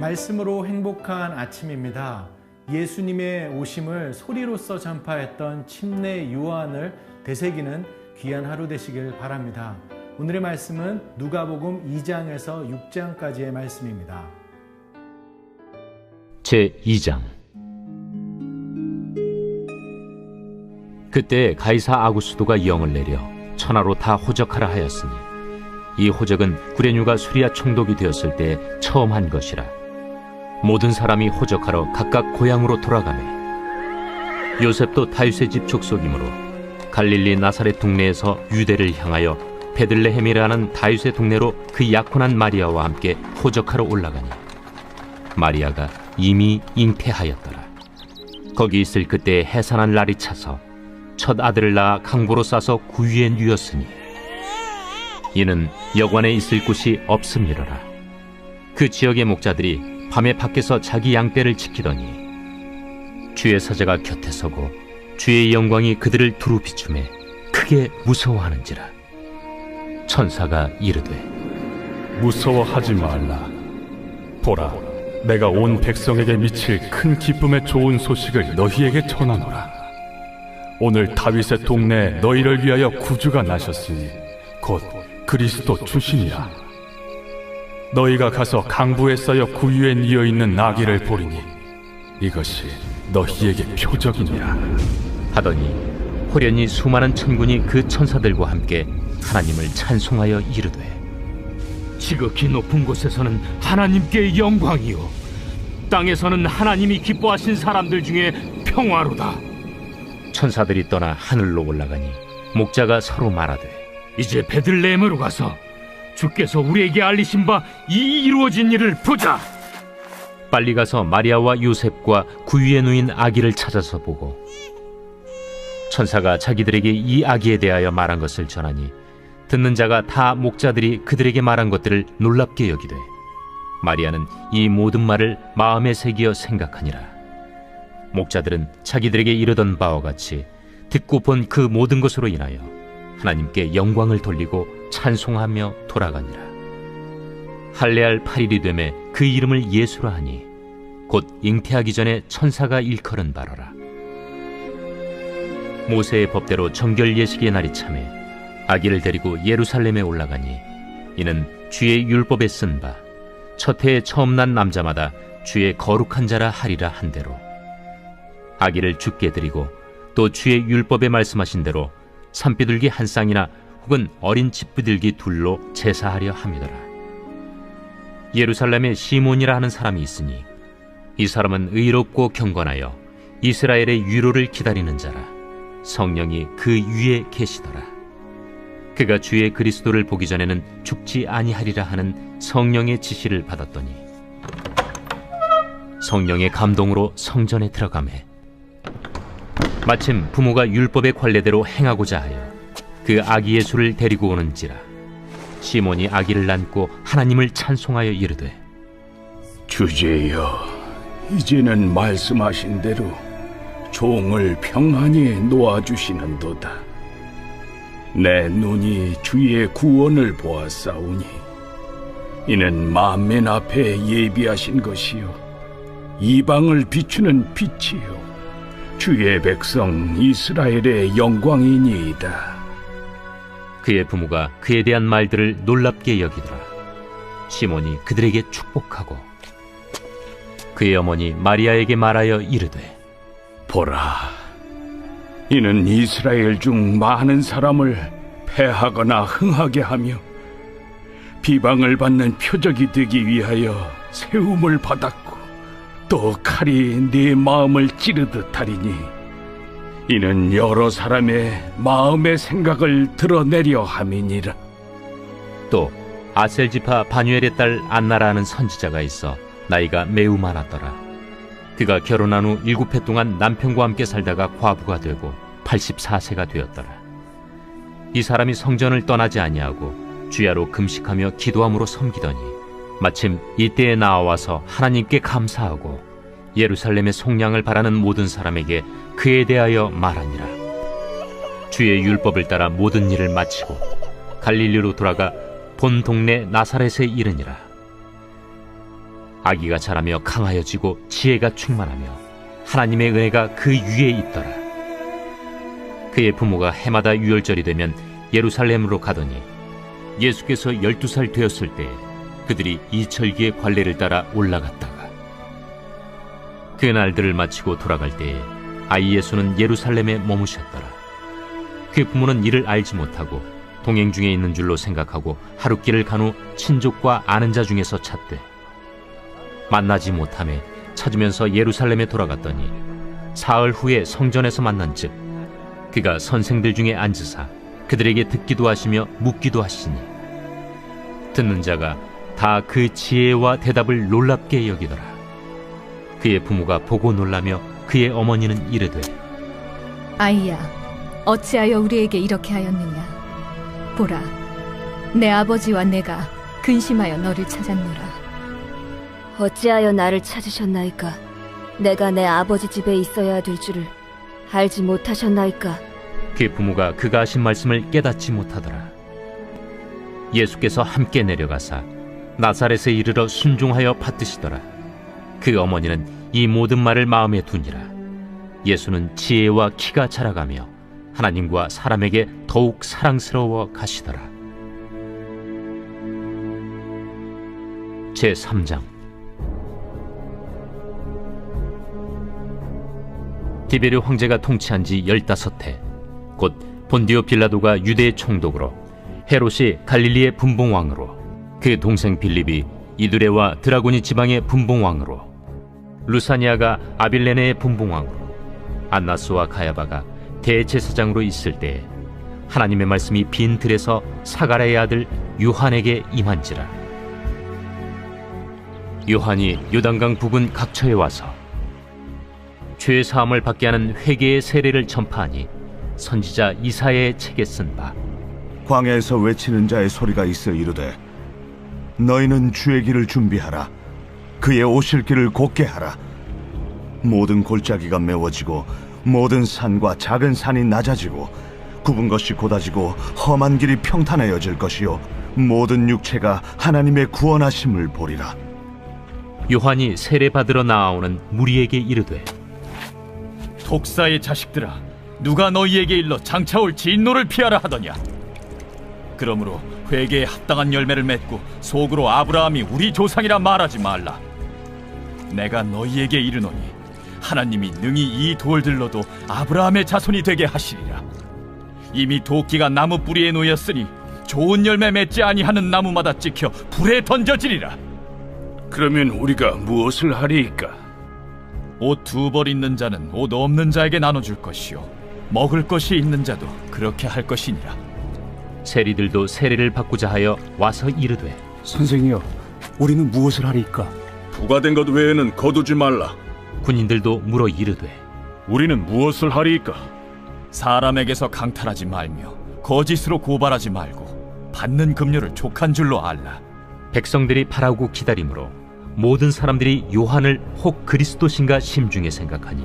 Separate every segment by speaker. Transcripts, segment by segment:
Speaker 1: 말씀으로 행복한 아침입니다. 예수님의 오심을 소리로써 전파했던 침례 요한을 되새기는 귀한 하루 되시길 바랍니다. 오늘의 말씀은 누가복음 2장에서 6장까지의 말씀입니다.
Speaker 2: 제2장. 그때 가이사 아구스도가 영을 내려 천하로 다 호적하라 하였으니 이 호적은 구레뉴가 수리아 총독이 되었을 때 처음 한 것이라. 모든 사람이 호적하러 각각 고향으로 돌아가매 요셉도 다윗의 집 족속이므로 갈릴리 나사렛 동네에서 유대를 향하여 베들레헴이라는 다윗의 동네로 그 약혼한 마리아와 함께 호적하러 올라가니 마리아가 이미 잉태하였더라. 거기 있을 그때 해산한 날이 차서 첫 아들을 낳아 강보로 싸서 구유에 누였으니 이는 여관에 있을 곳이 없음이로라. 그 지역의 목자들이 밤에 밖에서 자기 양떼를 지키더니 주의 사자가 곁에 서고 주의 영광이 그들을 두루 비추매 크게 무서워하는지라. 천사가 이르되
Speaker 3: 무서워하지 말라. 보라, 내가 온 백성에게 미칠 큰 기쁨의 좋은 소식을 너희에게 전하노라. 오늘 다윗의 동네에 너희를 위하여 구주가 나셨으니 곧 그리스도 주시니라. 너희가 가서 강부에 쌓여 구유에 뉘어 있는 나귀를 보리니 이것이 너희에게 표적이니라.
Speaker 2: 하더니 호련히 수많은 천군이 그 천사들과 함께 하나님을 찬송하여 이르되
Speaker 4: 지극히 높은 곳에서는 하나님께 영광이요 땅에서는 하나님이 기뻐하신 사람들 중에 평화로다.
Speaker 2: 천사들이 떠나 하늘로 올라가니 목자가 서로 말하되
Speaker 4: 이제 베들레헴으로 가서 주께서 우리에게 알리신 바 이 이루어진 일을 보자.
Speaker 2: 빨리 가서 마리아와 요셉과 구유에 누인 아기를 찾아서 보고 천사가 자기들에게 이 아기에 대하여 말한 것을 전하니 듣는 자가 다 목자들이 그들에게 말한 것들을 놀랍게 여기되 마리아는 이 모든 말을 마음에 새기어 생각하니라. 목자들은 자기들에게 이르던 바와 같이 듣고 본 그 모든 것으로 인하여 하나님께 영광을 돌리고 찬송하며 돌아가니라. 할례할 8일이 되매 그 이름을 예수라 하니 곧 잉태하기 전에 천사가 일컬은 바로라. 모세의 법대로 정결 예식의 날이 차매 아기를 데리고 예루살렘에 올라가니 이는 주의 율법에 쓴 바 첫 해에 처음 난 남자마다 주의 거룩한 자라 하리라 한 대로 아기를 주께 드리고 또 주의 율법에 말씀하신 대로 산비둘기 한 쌍이나 혹은 어린 집비둘기 둘로 제사하려 함이더라. 예루살렘에 시몬이라 하는 사람이 있으니 이 사람은 의롭고 경건하여 이스라엘의 위로를 기다리는 자라. 성령이 그 위에 계시더라. 그가 주의 그리스도를 보기 전에는 죽지 아니하리라 하는 성령의 지시를 받았더니 성령의 감동으로 성전에 들어가매 마침 부모가 율법의 관례대로 행하고자 하여 그 아기 예수를 데리고 오는지라. 시몬이 아기를 안고 하나님을 찬송하여 이르되
Speaker 5: 주제여, 이제는 말씀하신 대로 종을 평안히 놓아주시는도다. 내 눈이 주의 구원을 보았사오니 이는 만민 앞에 예비하신 것이요 이방을 비추는 빛이요 주의 백성 이스라엘의 영광이니이다.
Speaker 2: 그의 부모가 그에 대한 말들을 놀랍게 여기더라. 시몬이 그들에게 축복하고 그의 어머니 마리아에게 말하여 이르되
Speaker 5: 보라, 이는 이스라엘 중 많은 사람을 패하거나 흥하게 하며 비방을 받는 표적이 되기 위하여 세움을 받았고 또 칼이 네 마음을 찌르듯 하리니 이는 여러 사람의 마음의 생각을 드러내려 함이니라.
Speaker 2: 또 아셀지파 바뉴엘의 딸 안나라 하는 선지자가 있어 나이가 매우 많았더라. 그가 결혼한 후 7해 동안 남편과 함께 살다가 과부가 되고 84세가 되었더라. 이 사람이 성전을 떠나지 아니하고 주야로 금식하며 기도함으로 섬기더니 마침 이때에 나와서 하나님께 감사하고 예루살렘의 속량을 바라는 모든 사람에게 그에 대하여 말하니라. 주의 율법을 따라 모든 일을 마치고 갈릴리로 돌아가 본 동네 나사렛에 이르니라. 아기가 자라며 강하여지고 지혜가 충만하며 하나님의 은혜가 그 위에 있더라. 그의 부모가 해마다 유월절이 되면 예루살렘으로 가더니 예수께서 12살 되었을 때 그들이 이철기의 관례를 따라 올라갔다가 그 날들을 마치고 돌아갈 때에 아이 예수는 예루살렘에 머무셨더라. 그 부모는 이를 알지 못하고 동행 중에 있는 줄로 생각하고 하룻길을 간 후 친족과 아는 자 중에서 찾되 만나지 못하매 찾으면서 예루살렘에 돌아갔더니 사흘 후에 성전에서 만난즉 그가 선생들 중에 앉으사 그들에게 듣기도 하시며 묻기도 하시니 듣는 자가 다 그 지혜와 대답을 놀랍게 여기더라. 그의 부모가 보고 놀라며 그의 어머니는 이르되
Speaker 6: 아이야, 어찌하여 우리에게 이렇게 하였느냐? 보라, 내 아버지와 내가 근심하여 너를 찾았노라.
Speaker 7: 어찌하여 나를 찾으셨나이까? 내가 내 아버지 집에 있어야 될 줄을 알지 못하셨나이까?
Speaker 2: 그의 부모가 그가 하신 말씀을 깨닫지 못하더라. 예수께서 함께 내려가사 나사렛에 이르러 순종하여 받드시더라. 그 어머니는 이 모든 말을 마음에 두니라. 예수는 지혜와 키가 자라가며 하나님과 사람에게 더욱 사랑스러워 가시더라. 제3장. 디베르 황제가 통치한 지 15해 곧 본디오 빌라도가 유대의 총독으로 헤롯이 갈릴리의 분봉왕으로 그 동생 빌립이 이두레와 드라고니 지방의 분봉왕으로 루사니아가 아빌레네의 분봉왕으로 안나스와 가야바가 대제사장으로 있을 때에 하나님의 말씀이 빈 들에서 사가랴의 아들 요한에게 임한지라. 요한이 요단강 부근 각처에 와서 죄 사함을 받게 하는 회개의 세례를 전파하니 선지자 이사야의 책에 쓴 바
Speaker 8: 광야에서 외치는 자의 소리가 있어 이르되 너희는 주의 길을 준비하라. 그의 오실 길을 곧게 하라. 모든 골짜기가 메워지고 모든 산과 작은 산이 낮아지고 굽은 것이 곧아지고 험한 길이 평탄해져질 것이요 모든 육체가 하나님의 구원하심을 보리라.
Speaker 2: 요한이 세례 받으러 나아오는 무리에게 이르되
Speaker 4: 독사의 자식들아, 누가 너희에게 일러 장차올 진노를 피하라 하더냐? 그러므로 회개에 합당한 열매를 맺고 속으로 아브라함이 우리 조상이라 말하지 말라. 내가 너희에게 이르노니 하나님이 능히 이 돌들로도 아브라함의 자손이 되게 하시리라. 이미 도끼가 나무 뿌리에 놓였으니 좋은 열매 맺지 아니하는 나무마다 찍혀 불에 던져지리라.
Speaker 5: 그러면 우리가 무엇을 하리이까?
Speaker 4: 옷 2벌 있는 자는 옷 없는 자에게 나눠줄 것이요 먹을 것이 있는 자도 그렇게 할 것이니라.
Speaker 2: 세리들도 세례를 받고자 하여 와서 이르되
Speaker 9: 선생이여, 우리는 무엇을 하리이까?
Speaker 5: 부과된 것 외에는 거두지 말라.
Speaker 2: 군인들도 물어 이르되
Speaker 3: 우리는 무엇을 하리이까?
Speaker 4: 사람에게서 강탈하지 말며 거짓으로 고발하지 말고 받는 급료를 족한 줄로 알라.
Speaker 2: 백성들이 바라고 기다림으로 모든 사람들이 요한을 혹 그리스도신가 심중에 생각하니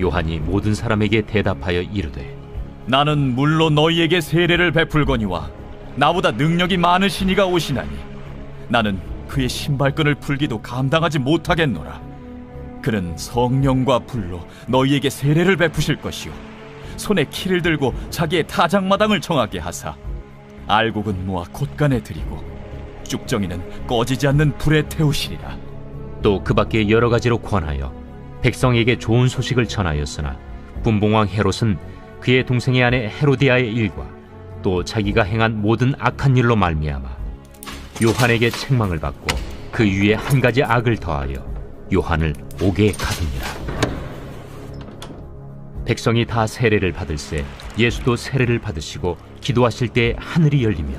Speaker 2: 요한이 모든 사람에게 대답하여 이르되
Speaker 4: 나는 물로 너희에게 세례를 베풀거니와 나보다 능력이 많으신 이가 오시나니 나는 그의 신발끈을 풀기도 감당하지 못하겠노라. 그는 성령과 불로 너희에게 세례를 베푸실 것이요 손에 키를 들고 자기의 타작마당을 정하게 하사 알곡은 모아 곶간에 들이고 쭉정이는 꺼지지 않는 불에 태우시리라.
Speaker 2: 또 그 밖에 여러 가지로 권하여 백성에게 좋은 소식을 전하였으나 분봉왕 헤롯은 그의 동생의 아내 헤로디아의 일과 또 자기가 행한 모든 악한 일로 말미암아 요한에게 책망을 받고 그 위에 한 가지 악을 더하여 요한을 옥에 가두니라. 백성이 다 세례를 받을새 예수도 세례를 받으시고 기도하실 때 하늘이 열리며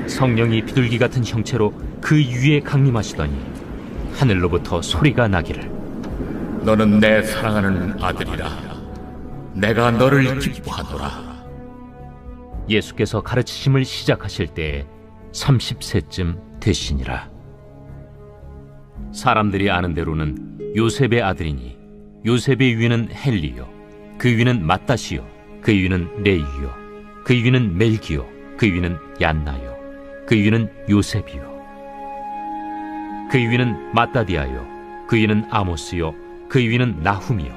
Speaker 2: 성령이 비둘기 같은 형체로 그 위에 강림하시더니 하늘로부터 소리가 나기를
Speaker 10: 너는 내 사랑하는 아들이라. 내가 너를 기뻐하노라.
Speaker 2: 예수께서 가르치심을 시작하실 때에 30세쯤 되시니라. 사람들이 아는 대로는 요셉의 아들이니 요셉의 위는 헬리요 그 위는 마따시요 그 위는 레이요 그 위는 멜기요 그 위는 얀나요 그 위는 요셉이요 그 위는 마따디아요, 그 위는 아모스요, 그 위는 나훔이요,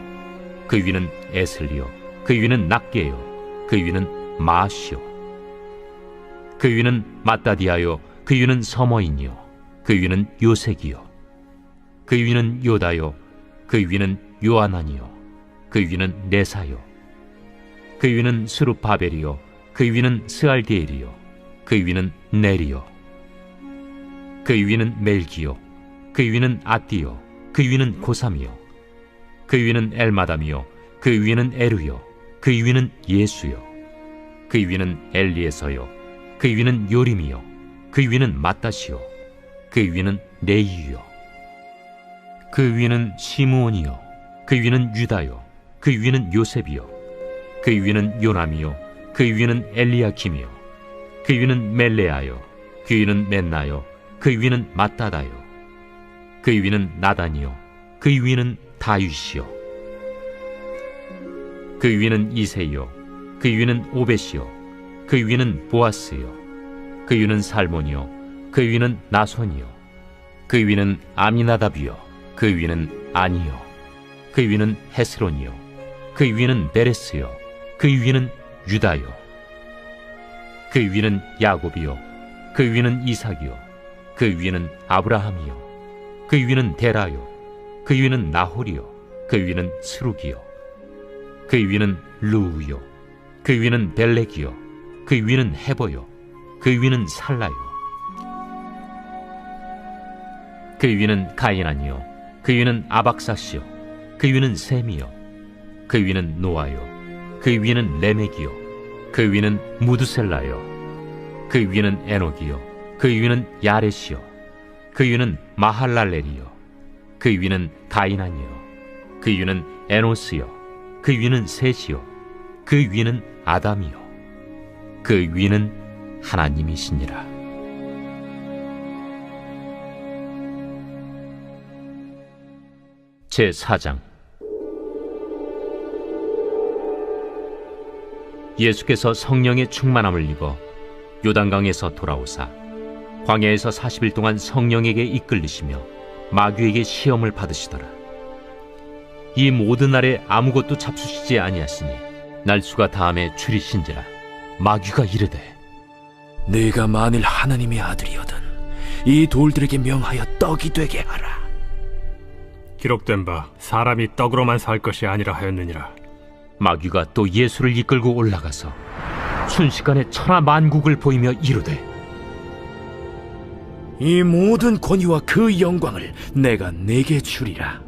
Speaker 2: 그 위는 에슬리요, 그 위는 낫게요, 그 위는 마시요, 그 위는 마따디아요, 그 위는 서머인이요, 그 위는 요색이요, 그 위는 요다요, 그 위는 요아난이요, 그 위는 네사요, 그 위는 스룹바벨이요, 그 위는 스알디엘이요, 그 위는 네리요, 그 위는 멜기요, 그 위는 아띠요, 그 위는 고삼이요, 그 위는 엘마담이요, 그 위는 에르요, 그 위는 예수요, 그 위는 엘리에서요, 그 위는 요림이요, 그 위는 마따시요, 그 위는 네이유요, 그 위는 시므온이요, 그 위는 유다요, 그 위는 요셉이요, 그 위는 요남이요, 그 위는 엘리야킴이요, 그 위는 멜레아요, 그 위는 멘나요, 그 위는 마따다요, 그 위는 나단이요, 그 위는 다윗이요, 그 위는 이세요, 그 위는 오벳이요, 그 위는 보아스요, 그 위는 살몬이요, 그 위는 나손이요, 그 위는 아미나답이요, 그 위는 아니요, 그 위는 헤스론이요, 그 위는 베레스요, 그 위는 유다요, 그 위는 야곱이요, 그 위는 이삭이요, 그 위는 아브라함이요, 그 위는 데라요, 그 위는 나홀이요, 그 위는 스룩이요, 그 위는 루우요, 그 위는 벨렉이요, 그 위는 헤보요, 그 위는 살라요, 그 위는 가이난이요, 그 위는 아박사시요, 그 위는 셈이요, 그 위는 노아요, 그 위는 레멕이요, 그 위는 무드셀라요, 그 위는 에녹이요, 그 위는 야렛이요, 그 위는 마할랄렐이요, 그 위는 가이난이요, 그 위는 에노스요, 그 위는 셋이요, 그 위는 아담이요, 그 위는 하나님이시니라. 제4장. 예수께서 성령의 충만함을 입어 요단강에서 돌아오사 광야에서 40일 동안 성령에게 이끌리시며 마귀에게 시험을 받으시더라. 이 모든 날에 아무것도 잡수시지 아니하시니 날수가 다함에 줄이신지라. 마귀가 이르되
Speaker 11: 네가 만일 하나님의 아들이거든 이 돌들에게 명하여 떡이 되게 하라.
Speaker 12: 기록된 바 사람이 떡으로만 살 것이 아니라 하였느니라.
Speaker 2: 마귀가 또 예수를 이끌고 올라가서 순식간에 천하 만국을 보이며 이르되
Speaker 11: 이 모든 권위와 그 영광을 내가 네게 주리라.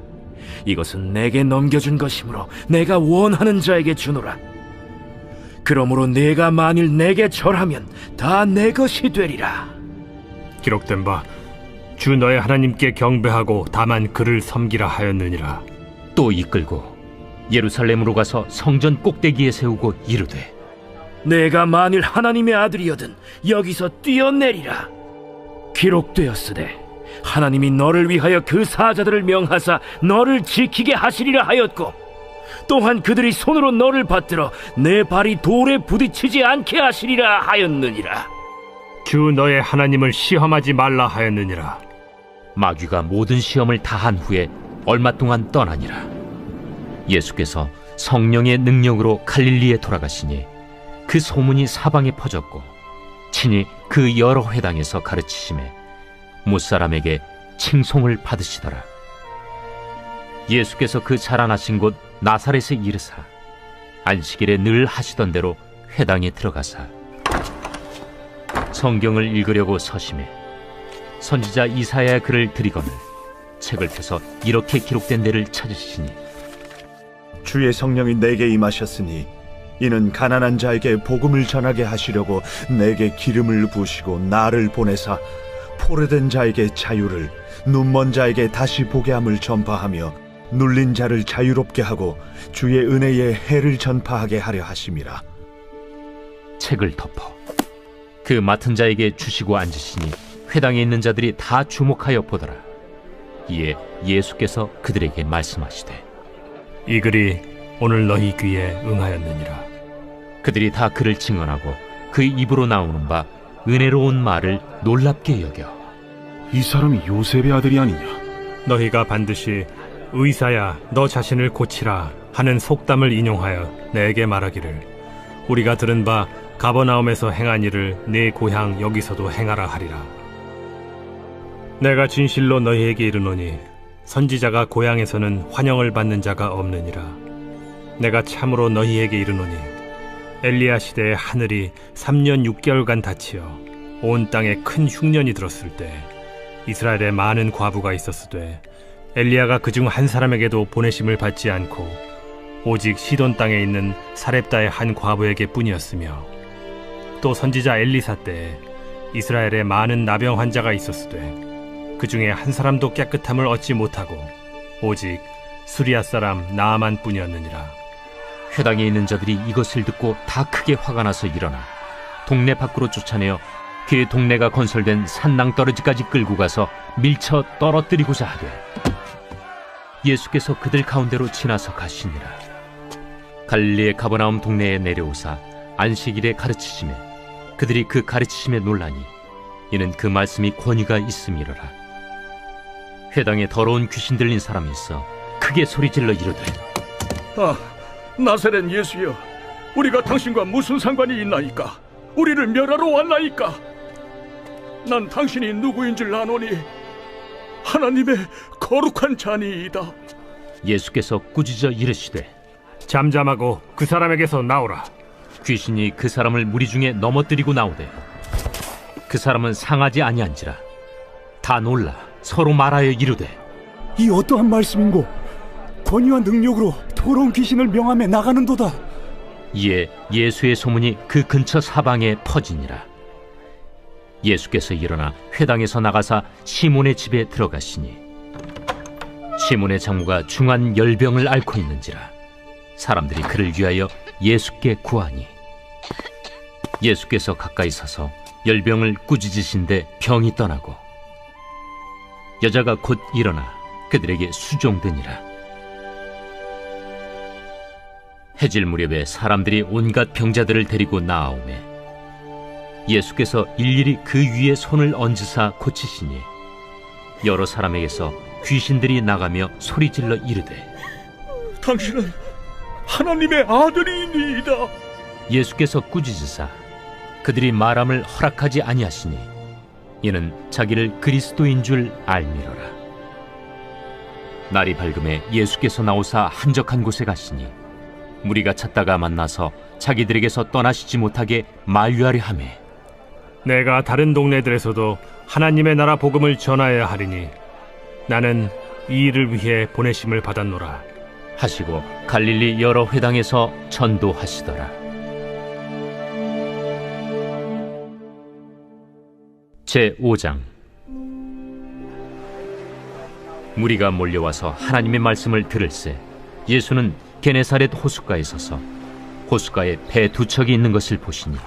Speaker 11: 이것은 내게 넘겨준 것이므로 내가 원하는 자에게 주노라. 그러므로 네가 만일 내게 절하면 다 내 것이 되리라.
Speaker 12: 기록된 바 주 너의 하나님께 경배하고 다만 그를 섬기라 하였느니라.
Speaker 2: 또 이끌고 예루살렘으로 가서 성전 꼭대기에 세우고 이르되
Speaker 11: 내가 만일 하나님의 아들이거든 여기서 뛰어내리라. 기록되었으되 하나님이 너를 위하여 그 사자들을 명하사 너를 지키게 하시리라 하였고 또한 그들이 손으로 너를 받들어 내 발이 돌에 부딪히지 않게 하시리라 하였느니라.
Speaker 12: 주 너의 하나님을 시험하지 말라 하였느니라.
Speaker 2: 마귀가 모든 시험을 다한 후에 얼마 동안 떠나니라. 예수께서 성령의 능력으로 갈릴리에 돌아가시니 그 소문이 사방에 퍼졌고 친히 그 여러 회당에서 가르치심에 무사람에게 칭송을 받으시더라. 예수께서 그 자라나신 곳 나사렛에 이르사 안식일에 늘 하시던 대로 회당에 들어가사 성경을 읽으려고 서심해 선지자 이사야의 글을 들이거늘 책을 펴서 이렇게 기록된 데를 찾으시니
Speaker 8: 주의 성령이 내게 임하셨으니 이는 가난한 자에게 복음을 전하게 하시려고 내게 기름을 부으시고 나를 보내사 포로된 자에게 자유를 눈먼 자에게 다시 보게 함을 전파하며 눌린 자를 자유롭게 하고 주의 은혜의 해를 전파하게 하려 하심이라.
Speaker 2: 책을 덮어 그 맡은 자에게 주시고 앉으시니 회당에 있는 자들이 다 주목하여 보더라. 이에 예수께서 그들에게 말씀하시되
Speaker 12: 이 글이 오늘 너희 귀에 응하였느니라.
Speaker 2: 그들이 다 그를 증언하고 그 입으로 나오는 바 은혜로운 말을 놀랍게 여겨
Speaker 3: 이 사람이 요셉의 아들이 아니냐?
Speaker 12: 너희가 반드시 의사야 너 자신을 고치라 하는 속담을 인용하여 내게 말하기를 우리가 들은 바 가버나움에서 행한 일을 네 고향 여기서도 행하라 하리라. 내가 진실로 너희에게 이르노니 선지자가 고향에서는 환영을 받는 자가 없느니라. 내가 참으로 너희에게 이르노니 엘리야 시대에 하늘이 3년 6개월간 닫히어 온 땅에 큰 흉년이 들었을 때 이스라엘에 많은 과부가 있었으되 엘리야가 그중 한 사람에게도 보내심을 받지 않고 오직 시돈 땅에 있는 사렙다의 한 과부에게 뿐이었으며 또 선지자 엘리사 때에 이스라엘에 많은 나병 환자가 있었으되 그 중에 한 사람도 깨끗함을 얻지 못하고 오직 수리아 사람 나아만 뿐이었느니라.
Speaker 2: 회당에 있는 자들이 이것을 듣고 다 크게 화가 나서 일어나 동네 밖으로 쫓아내어 그 동네가 건설된 산낭떠러지까지 끌고 가서 밀쳐 떨어뜨리고자 하되 예수께서 그들 가운데로 지나서 가시니라. 갈릴리의 가버나움 동네에 내려오사 안식일에 가르치시매 그들이 그 가르치심에 놀라니 이는 그 말씀이 권위가 있음이로라. 회당에 더러운 귀신 들린 사람이 있어 크게 소리질러 이르되
Speaker 5: 나사렛 예수여, 우리가 당신과 무슨 상관이 있나이까? 우리를 멸하러 왔나이까? 난 당신이 누구인 줄 아노니 하나님의 거룩한 자니이다.
Speaker 2: 예수께서 꾸짖어 이르시되
Speaker 12: 잠잠하고 그 사람에게서 나오라.
Speaker 2: 귀신이 그 사람을 무리 중에 넘어뜨리고 나오되 그 사람은 상하지 아니한지라. 다 놀라 서로 말하여 이르되
Speaker 9: 이 어떠한 말씀인고 권위와 능력으로 더러운 귀신을 명함에 나가는도다.
Speaker 2: 이에 예수의 소문이 그 근처 사방에 퍼지니라. 예수께서 일어나 회당에서 나가사 시몬의 집에 들어가시니 시몬의 장모가 중한 열병을 앓고 있는지라. 사람들이 그를 위하여 예수께 구하니 예수께서 가까이 서서 열병을 꾸짖으신데 병이 떠나고 여자가 곧 일어나 그들에게 수종되니라. 해질 무렵에 사람들이 온갖 병자들을 데리고 나아오매 예수께서 일일이 그 위에 손을 얹으사 고치시니 여러 사람에게서 귀신들이 나가며 소리질러 이르되
Speaker 5: 당신은 하나님의 아들이니이다.
Speaker 2: 예수께서 꾸짖으사 그들이 말함을 허락하지 아니하시니 이는 자기를 그리스도인 줄 알미로라. 날이 밝음에 예수께서 나오사 한적한 곳에 가시니 무리가 찾다가 만나서 자기들에게서 떠나시지 못하게 만류하려 하매
Speaker 12: 내가 다른 동네들에서도 하나님의 나라 복음을 전하여야 하리니 나는 이 일을 위해 보내심을 받았노라
Speaker 2: 하시고 갈릴리 여러 회당에서 전도하시더라. 제5장. 무리가 몰려와서 하나님의 말씀을 들을새 예수는 게네사렛 호숫가에 서서 호숫가에 배 두 척이 있는 것을 보시니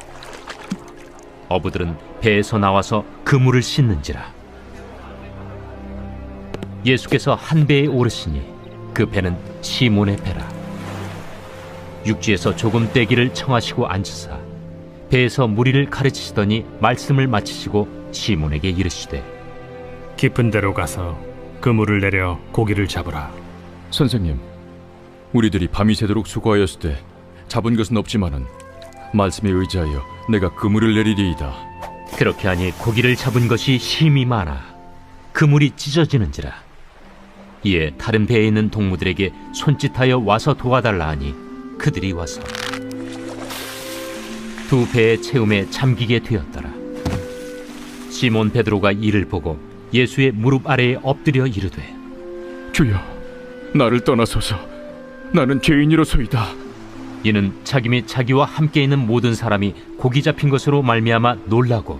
Speaker 2: 어부들은 배에서 나와서 그물을 씻는지라. 예수께서 한 배에 오르시니 그 배는 시몬의 배라. 육지에서 조금 떼기를 청하시고 앉으사 배에서 무리를 가르치시더니 말씀을 마치시고 시몬에게 이르시되
Speaker 12: 깊은 데로 가서 그물을 내려 고기를 잡으라.
Speaker 4: 선생님, 우리들이 밤이 새도록 수고하였을 때 잡은 것은 없지만은 말씀에 의지하여 내가 그물을 내리리이다.
Speaker 2: 그렇게 하니 고기를 잡은 것이 심히 많아 그물이 찢어지는지라. 이에 다른 배에 있는 동무들에게 손짓하여 와서 도와달라 하니 그들이 와서 두 배의 채움에 잠기게 되었더라. 시몬 베드로가 이를 보고 예수의 무릎 아래에 엎드려 이르되
Speaker 5: 주여, 나를 떠나소서. 나는 죄인이로소이다.
Speaker 2: 이는 자기 및 자기와 함께 있는 모든 사람이 고기 잡힌 것으로 말미암아 놀라고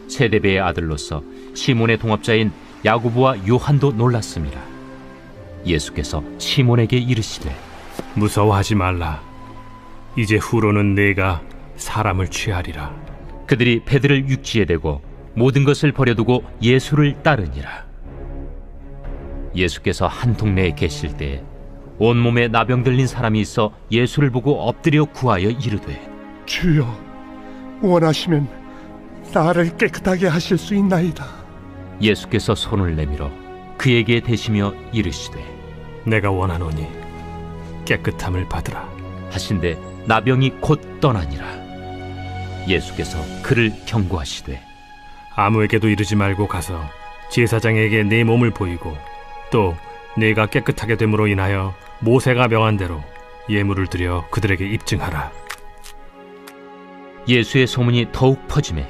Speaker 2: 세데베의 아들로서 시몬의 동업자인 야고보와 요한도 놀랐습니다. 예수께서 시몬에게 이르시되
Speaker 12: 무서워하지 말라. 이제 후로는 내가 사람을 취하리라.
Speaker 2: 그들이 배들을 육지에 대고 모든 것을 버려두고 예수를 따르니라. 예수께서 한 동네에 계실 때에 온몸에 나병 들린 사람이 있어 예수를 보고 엎드려 구하여 이르되
Speaker 13: 주여, 원하시면 나를 깨끗하게 하실 수 있나이다.
Speaker 2: 예수께서 손을 내밀어 그에게 대시며 이르시되
Speaker 12: 내가 원하노니 깨끗함을 받으라
Speaker 2: 하신대 나병이 곧 떠나니라. 예수께서 그를 경고하시되
Speaker 12: 아무에게도 이르지 말고 가서 제사장에게 네 몸을 보이고 또 네가 깨끗하게 됨으로 인하여 모세가 명한 대로 예물을 드려 그들에게 입증하라.
Speaker 2: 예수의 소문이 더욱 퍼지매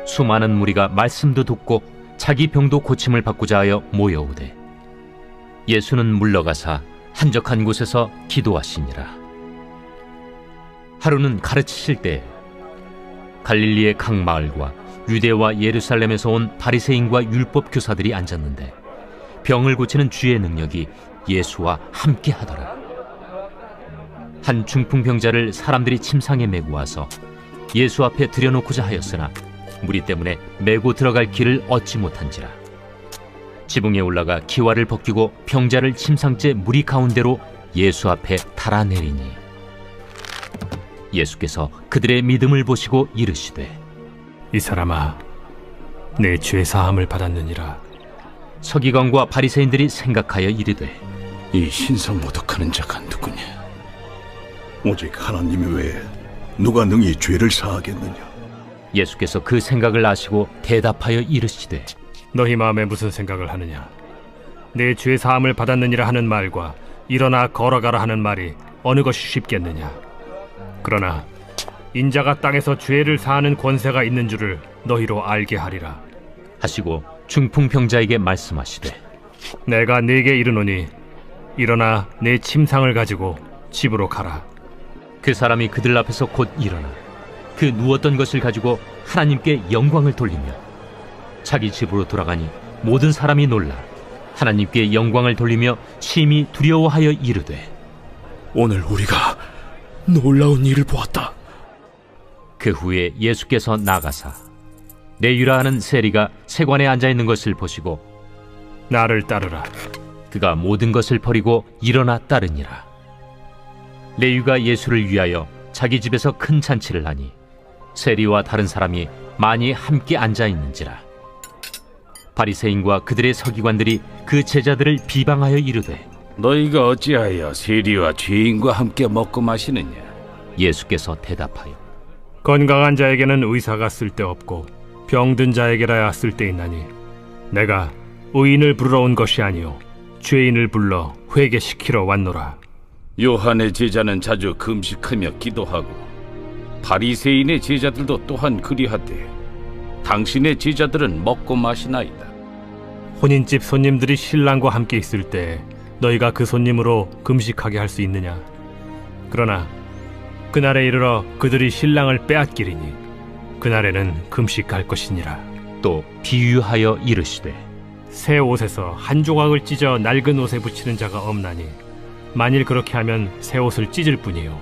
Speaker 2: 수많은 무리가 말씀도 듣고 자기 병도 고침을 받고자 하여 모여오되 예수는 물러가사 한적한 곳에서 기도하시니라. 하루는 가르치실 때 갈릴리의 각 마을과 유대와 예루살렘에서 온 바리새인과 율법 교사들이 앉았는데 병을 고치는 주의 능력이 예수와 함께 하더라. 한 중풍병자를 사람들이 침상에 메고 와서 예수 앞에 들여놓고자 하였으나 무리 때문에 메고 들어갈 길을 얻지 못한지라. 지붕에 올라가 기와를 벗기고 병자를 침상째 무리 가운데로 예수 앞에 달아내리니 예수께서 그들의 믿음을 보시고 이르시되
Speaker 12: 이 사람아 내 죄 사함을 받았느니라.
Speaker 2: 서기관과 바리새인들이 생각하여 이르되
Speaker 5: 이 신성모독하는 자가 누구냐? 오직 하나님 외에 누가 능히 죄를 사하겠느냐?
Speaker 2: 예수께서 그 생각을 아시고 대답하여 이르시되
Speaker 12: 너희 마음에 무슨 생각을 하느냐? 내 죄 사함을 받았느니라 하는 말과 일어나 걸어가라 하는 말이 어느 것이 쉽겠느냐? 그러나 인자가 땅에서 죄를 사하는 권세가 있는 줄을 너희로 알게 하리라
Speaker 2: 하시고 중풍병자에게 말씀하시되
Speaker 12: 내가 네게 이르노니 일어나 내 침상을 가지고 집으로 가라.
Speaker 2: 그 사람이 그들 앞에서 곧 일어나 그 누웠던 것을 가지고 하나님께 영광을 돌리며 자기 집으로 돌아가니 모든 사람이 놀라 하나님께 영광을 돌리며 심히 두려워하여 이르되
Speaker 5: 오늘 우리가 놀라운 일을 보았다.
Speaker 2: 그 후에 예수께서 나가사 레위라 하는 세리가 세관에 앉아있는 것을 보시고
Speaker 12: 나를 따르라.
Speaker 2: 그가 모든 것을 버리고 일어나 따르니라. 레위가 예수를 위하여 자기 집에서 큰 잔치를 하니 세리와 다른 사람이 많이 함께 앉아있는지라. 바리새인과 그들의 서기관들이 그 제자들을 비방하여 이르되
Speaker 13: 너희가 어찌하여 세리와 죄인과 함께 먹고 마시느냐?
Speaker 2: 예수께서 대답하여
Speaker 12: 건강한 자에게는 의사가 쓸데없고 병든 자에게라야 쓸데있나니 내가 의인을 부르러 온 것이 아니요 죄인을 불러 회개시키러 왔노라.
Speaker 13: 요한의 제자는 자주 금식하며 기도하고 바리새인의 제자들도 또한 그리하되 당신의 제자들은 먹고 마시나이다.
Speaker 12: 혼인집 손님들이 신랑과 함께 있을 때 너희가 그 손님으로 금식하게 할 수 있느냐? 그러나 그날에 이르러 그들이 신랑을 빼앗기리니 그날에는 금식할 것이니라.
Speaker 2: 또 비유하여 이르시되
Speaker 12: 새 옷에서 한 조각을 찢어 낡은 옷에 붙이는 자가 없나니 만일 그렇게 하면 새 옷을 찢을 뿐이요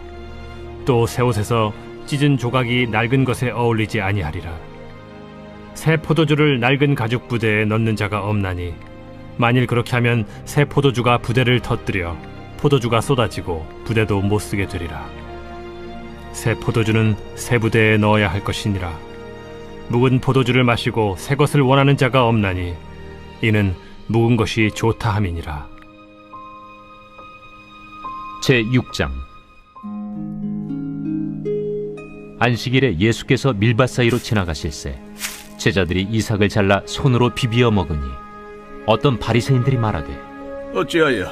Speaker 12: 또 새 옷에서 찢은 조각이 낡은 것에 어울리지 아니하리라. 새 포도주를 낡은 가죽 부대에 넣는 자가 없나니 만일 그렇게 하면 새 포도주가 부대를 터뜨려 포도주가 쏟아지고 부대도 못 쓰게 되리라. 새 포도주는 새 부대에 넣어야 할 것이니라. 묵은 포도주를 마시고 새 것을 원하는 자가 없나니 이는 묵은 것이 좋다 함이니라.
Speaker 2: 제6장 안식일에 예수께서 밀밭 사이로 지나가실새 제자들이 이삭을 잘라 손으로 비비어 먹으니 어떤 바리새인들이 말하되
Speaker 5: 어찌하여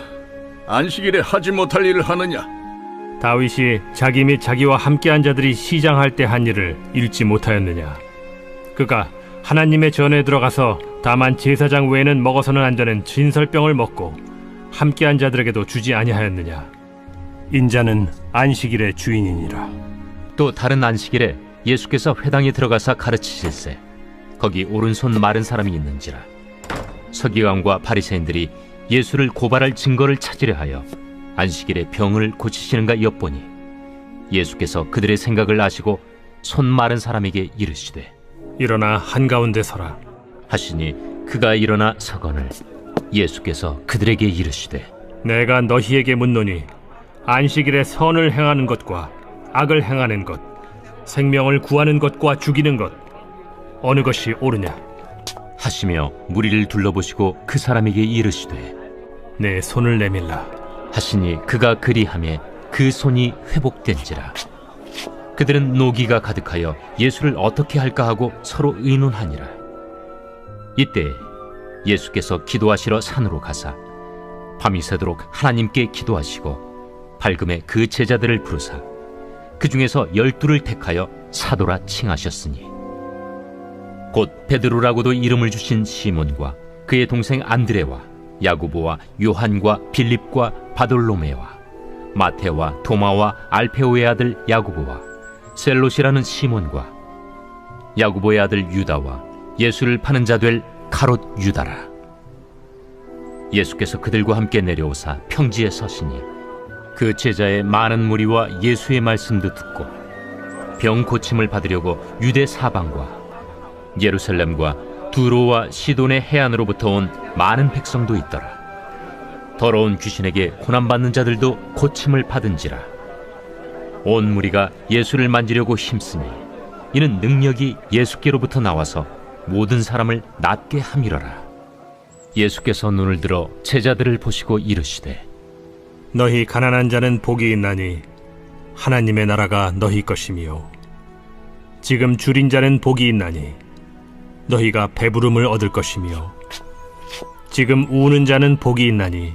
Speaker 5: 안식일에 하지 못할 일을 하느냐?
Speaker 12: 다윗이 자기 및 자기와 함께한 자들이 시장할 때 한 일을 읽지 못하였느냐? 그가 하나님의 전에 들어가서 다만 제사장 외에는 먹어서는 안 되는 진설병을 먹고 함께한 자들에게도 주지 아니하였느냐? 인자는 안식일의 주인이니라.
Speaker 2: 또 다른 안식일에 예수께서 회당에 들어가사 가르치실새 거기 오른손 마른 사람이 있는지라. 서기관과 바리새인들이 예수를 고발할 증거를 찾으려 하여 안식일에 병을 고치시는가 엿보니 예수께서 그들의 생각을 아시고 손 마른 사람에게 이르시되
Speaker 12: 일어나 한가운데 서라
Speaker 2: 하시니 그가 일어나 서거늘 예수께서 그들에게 이르시되
Speaker 12: 내가 너희에게 묻노니 안식일에 선을 행하는 것과 악을 행하는 것, 생명을 구하는 것과 죽이는 것 어느 것이 옳으냐?
Speaker 2: 하시며 무리를 둘러보시고 그 사람에게 이르시되
Speaker 12: 내 손을 내밀라
Speaker 2: 하시니 그가 그리하매 그 손이 회복된지라. 그들은 노기가 가득하여 예수를 어떻게 할까 하고 서로 의논하니라. 이때 예수께서 기도하시러 산으로 가사 밤이 새도록 하나님께 기도하시고 밝음에 그 제자들을 부르사 그 중에서 12를 택하여 사도라 칭하셨으니 곧 베드로라고도 이름을 주신 시몬과 그의 동생 안드레와 야고보와 요한과 빌립과 바돌로메와 마테와 도마와 알페오의 아들 야고보와 셀롯이라는 시몬과 야고보의 아들 유다와 예수를 파는 자 될 가롯 유다라. 예수께서 그들과 함께 내려오사 평지에 서시니 그 제자의 많은 무리와 예수의 말씀도 듣고 병 고침을 받으려고 유대 사방과 예루살렘과 두로와 시돈의 해안으로부터 온 많은 백성도 있더라. 더러운 귀신에게 고난받는 자들도 고침을 받은지라. 온 무리가 예수를 만지려고 힘쓰니 이는 능력이 예수께로부터 나와서 모든 사람을 낫게 함이러라. 예수께서 눈을 들어 제자들을 보시고 이르시되
Speaker 12: 너희 가난한 자는 복이 있나니 하나님의 나라가 너희 것이며 지금 줄인 자는 복이 있나니 너희가 배부름을 얻을 것이며 지금 우는 자는 복이 있나니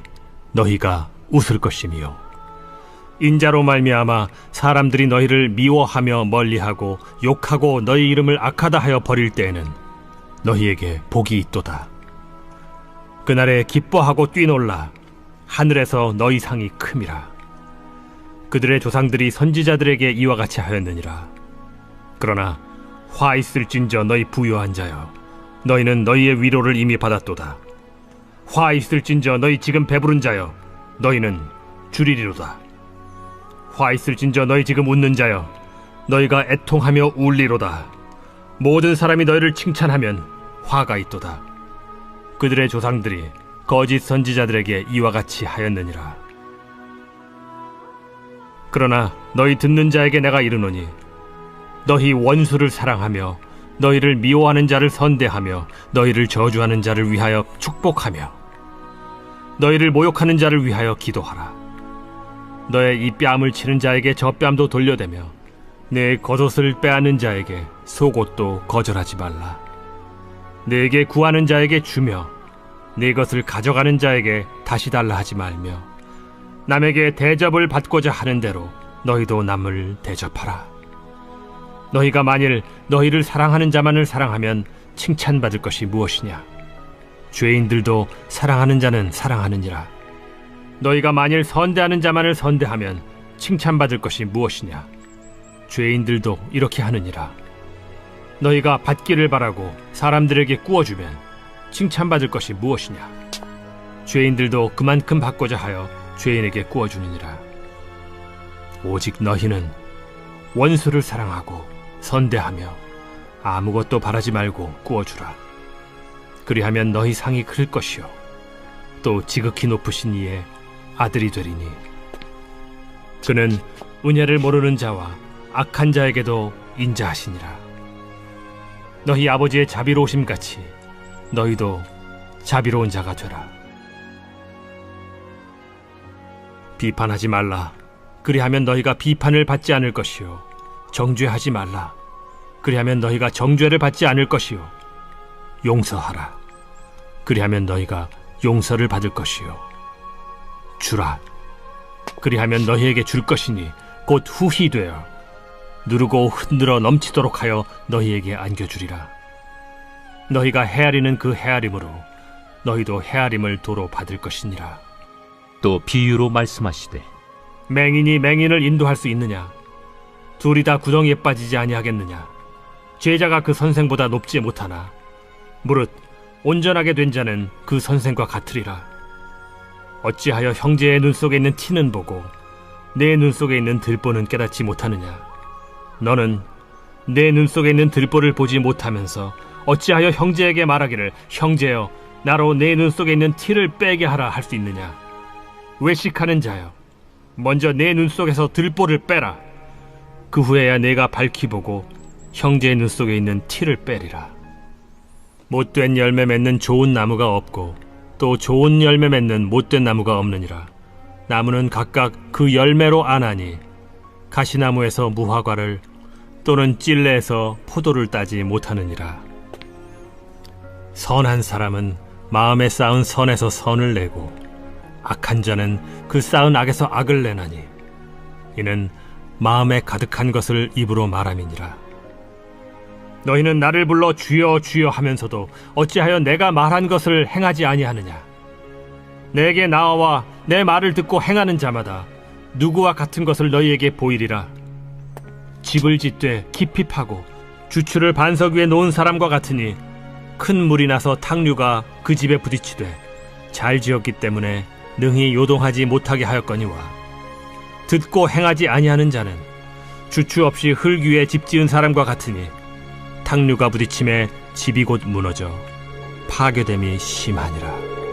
Speaker 12: 너희가 웃을 것이며 인자로 말미암아 사람들이 너희를 미워하며 멀리하고 욕하고 너희 이름을 악하다 하여 버릴 때에는 너희에게 복이 있도다. 그날에 기뻐하고 뛰놀라. 하늘에서 너희 상이 큼이라. 그들의 조상들이 선지자들에게 이와 같이 하였느니라. 그러나 화 있을진저 너희 부요한 자여, 너희는 너희의 위로를 이미 받았도다. 화 있을진저 너희 지금 배부른 자여, 너희는 줄이리로다. 화 있을진저 너희 지금 웃는 자여, 너희가 애통하며 울리로다. 모든 사람이 너희를 칭찬하면 화가 있도다. 그들의 조상들이 거짓 선지자들에게 이와 같이 하였느니라. 그러나 너희 듣는 자에게 내가 이르노니 너희 원수를 사랑하며 너희를 미워하는 자를 선대하며 너희를 저주하는 자를 위하여 축복하며 너희를 모욕하는 자를 위하여 기도하라. 너의 이 뺨을 치는 자에게 저 뺨도 돌려대며 내 겉옷을 빼앗는 자에게 속옷도 거절하지 말라. 내게 구하는 자에게 주며 네 것을 가져가는 자에게 다시 달라 하지 말며 남에게 대접을 받고자 하는 대로 너희도 남을 대접하라. 너희가 만일 너희를 사랑하는 자만을 사랑하면 칭찬받을 것이 무엇이냐? 죄인들도 사랑하는 자는 사랑하느니라. 너희가 만일 선대하는 자만을 선대하면 칭찬받을 것이 무엇이냐? 죄인들도 이렇게 하느니라. 너희가 받기를 바라고 사람들에게 꾸어주면 칭찬받을 것이 무엇이냐? 죄인들도 그만큼 받고자 하여 죄인에게 꾸어주느니라. 오직 너희는 원수를 사랑하고 선대하며 아무것도 바라지 말고 꾸어주라. 그리하면 너희 상이 클 것이요 또 지극히 높으신 이의 아들이 되리니 그는 은혜를 모르는 자와 악한 자에게도 인자하시니라. 너희 아버지의 자비로우심같이 너희도 자비로운 자가 되라. 비판하지 말라. 그리하면 너희가 비판을 받지 않을 것이요 정죄하지 말라. 그리하면 너희가 정죄를 받지 않을 것이요 용서하라. 그리하면 너희가 용서를 받을 것이요 주라. 그리하면 너희에게 줄 것이니 곧 후히 되어 누르고 흔들어 넘치도록 하여 너희에게 안겨주리라. 너희가 헤아리는 그 헤아림으로 너희도 헤아림을 도로 받을 것이니라.
Speaker 2: 또 비유로 말씀하시되
Speaker 12: 맹인이 맹인을 인도할 수 있느냐? 둘이 다 구덩이에 빠지지 아니하겠느냐? 제자가 그 선생보다 높지 못하나 무릇 온전하게 된 자는 그 선생과 같으리라. 어찌하여 형제의 눈 속에 있는 티는 보고 내 눈 속에 있는 들보는 깨닫지 못하느냐? 너는 내 눈 속에 있는 들보를 보지 못하면서 어찌하여 형제에게 말하기를 형제여 나로 내 눈 속에 있는 티를 빼게 하라 할 수 있느냐? 외식하는 자여 먼저 내 눈 속에서 들보를 빼라. 그 후에야 내가 밝히 보고 형제의 눈 속에 있는 티를 빼리라. 못된 열매 맺는 좋은 나무가 없고 또 좋은 열매 맺는 못된 나무가 없느니라. 나무는 각각 그 열매로 아나니 가시나무에서 무화과를 또는 찔레에서 포도를 따지 못하느니라. 선한 사람은 마음에 쌓은 선에서 선을 내고 악한 자는 그 쌓은 악에서 악을 내나니 이는 마음에 가득한 것을 입으로 말함이니라. 너희는 나를 불러 주여 주여 하면서도 어찌하여 내가 말한 것을 행하지 아니하느냐? 내게 나와 내 말을 듣고 행하는 자마다 누구와 같은 것을 너희에게 보이리라. 집을 짓되 깊이 파고 주추를 반석 위에 놓은 사람과 같으니 큰 물이 나서 탕류가 그 집에 부딪히되 잘 지었기 때문에 능히 요동하지 못하게 하였거니와 듣고 행하지 아니하는 자는 주추 없이 흙 위에 집 지은 사람과 같으니 탕류가 부딪힘에 집이 곧 무너져 파괴됨이 심하니라.